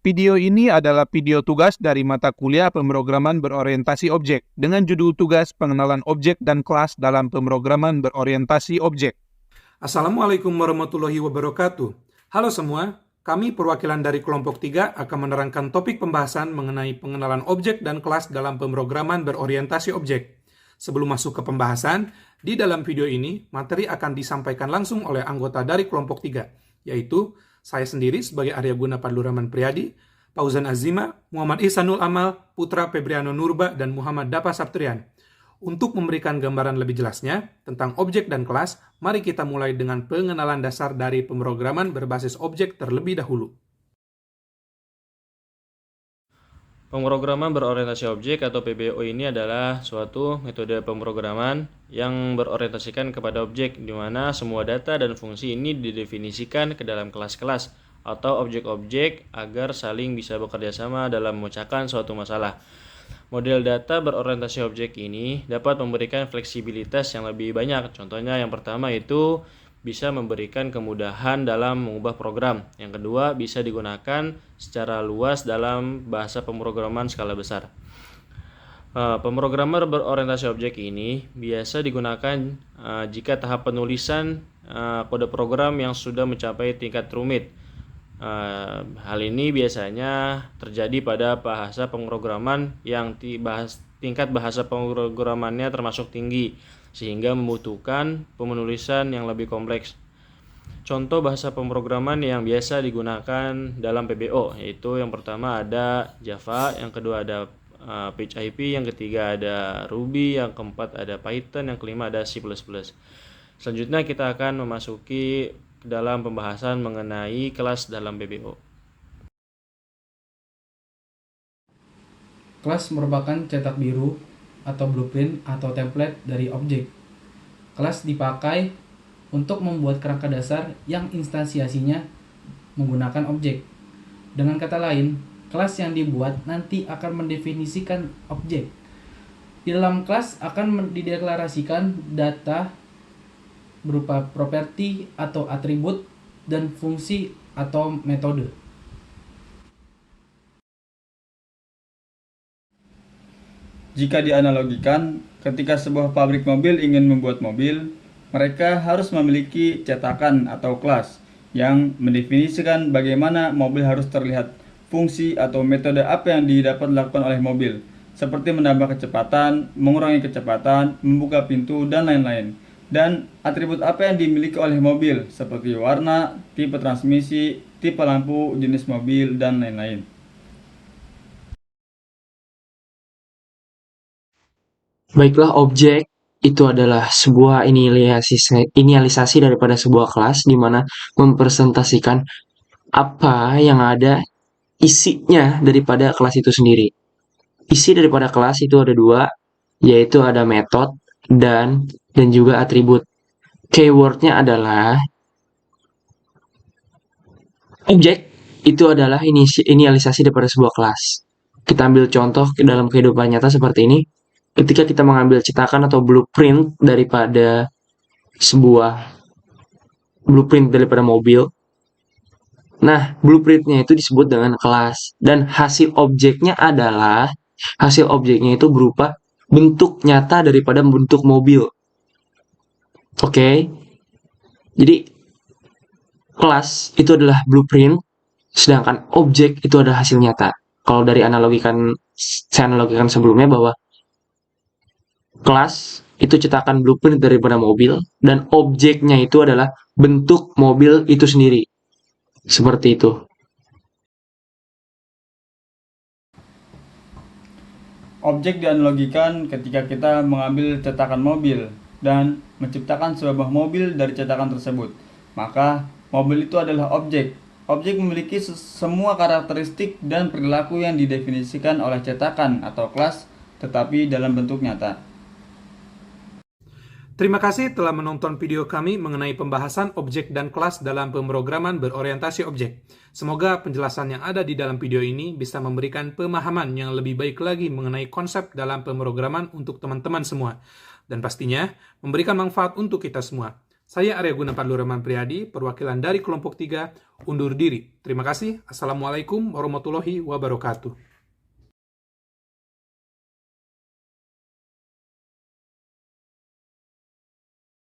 Video ini adalah video tugas dari mata kuliah pemrograman berorientasi objek dengan judul tugas pengenalan objek dan kelas dalam pemrograman berorientasi objek. Assalamualaikum warahmatullahi wabarakatuh. Halo semua, kami perwakilan dari kelompok 3 akan menerangkan topik pembahasan mengenai pengenalan objek dan kelas dalam pemrograman berorientasi objek. Sebelum masuk ke pembahasan, di dalam video ini materi akan disampaikan langsung oleh anggota dari kelompok 3, yaitu saya sendiri sebagai Arya Guna Padluraman Priyadi, Fauzan Azima, Muhammad Ihsanul Amal, Putra Febriano Nurba, dan Muhammad Dapa Saptrian. Untuk memberikan gambaran lebih jelasnya tentang objek dan kelas, mari kita mulai dengan pengenalan dasar dari pemrograman berbasis objek terlebih dahulu. Pemrograman berorientasi objek atau PBO ini adalah suatu metode pemrograman yang berorientasikan kepada objek, di mana semua data dan fungsi ini didefinisikan ke dalam kelas-kelas atau objek-objek agar saling bisa bekerja sama dalam memecahkan suatu masalah. Model data berorientasi objek ini dapat memberikan fleksibilitas yang lebih banyak. Contohnya yang pertama itu bisa memberikan kemudahan dalam mengubah program. Yang kedua, bisa digunakan secara luas dalam bahasa pemrograman skala besar. Pemrogramer berorientasi objek ini biasa digunakan jika tahap penulisan kode program yang sudah mencapai tingkat rumit. Hal ini biasanya terjadi pada bahasa pemrograman yang tingkat bahasa pemrogramannya termasuk tinggi, sehingga membutuhkan penulisan yang lebih kompleks. Contoh bahasa pemrograman yang biasa digunakan dalam PBO, yaitu yang pertama ada Java, yang kedua ada PHP, yang ketiga ada Ruby, yang keempat ada Python, yang kelima ada C++. Selanjutnya kita akan memasuki dalam pembahasan mengenai kelas dalam PBO. Kelas merupakan cetak biru atau blueprint atau template dari objek. Kelas dipakai untuk membuat kerangka dasar yang instansiasinya menggunakan objek. Dengan kata lain, kelas yang dibuat nanti akan mendefinisikan objek. Di dalam kelas akan dideklarasikan data berupa properti atau atribut dan fungsi atau metode. Jika dianalogikan, ketika sebuah pabrik mobil ingin membuat mobil, mereka harus memiliki cetakan atau kelas yang mendefinisikan bagaimana mobil harus terlihat, fungsi atau metode apa yang dapat dilakukan oleh mobil, seperti menambah kecepatan, mengurangi kecepatan, membuka pintu, dan lain-lain. Dan atribut apa yang dimiliki oleh mobil, seperti warna, tipe transmisi, tipe lampu, jenis mobil, dan lain-lain. Baiklah, objek itu adalah sebuah inialisasi daripada sebuah kelas di mana mempresentasikan apa yang ada isinya daripada kelas itu sendiri. Isi daripada kelas itu ada dua, yaitu ada metode dan juga atribut. Keywordnya adalah objek itu adalah inialisasi daripada sebuah kelas. Kita ambil contoh dalam kehidupan nyata seperti ini. Ketika kita mengambil cetakan atau blueprint daripada mobil, nah blueprintnya itu disebut dengan kelas, dan hasil objeknya itu berupa bentuk nyata daripada bentuk mobil. Oke. Jadi kelas itu adalah blueprint, sedangkan objek itu adalah hasil nyata. Kalau saya analogikan sebelumnya bahwa kelas itu cetakan blueprint daripada mobil, dan objeknya itu adalah bentuk mobil itu sendiri. Seperti itu. Objek dianalogikan ketika kita mengambil cetakan mobil dan menciptakan sebuah mobil dari cetakan tersebut. Maka mobil itu adalah objek. Objek memiliki semua karakteristik dan perilaku yang didefinisikan oleh cetakan atau kelas, tetapi dalam bentuk nyata. Terima kasih telah menonton video kami mengenai pembahasan objek dan kelas dalam pemrograman berorientasi objek. Semoga penjelasan yang ada di dalam video ini bisa memberikan pemahaman yang lebih baik lagi mengenai konsep dalam pemrograman untuk teman-teman semua. Dan pastinya memberikan manfaat untuk kita semua. Saya Arya Gunapadlu Rahman Priyadi, perwakilan dari kelompok 3, undur diri. Terima kasih. Assalamualaikum warahmatullahi wabarakatuh.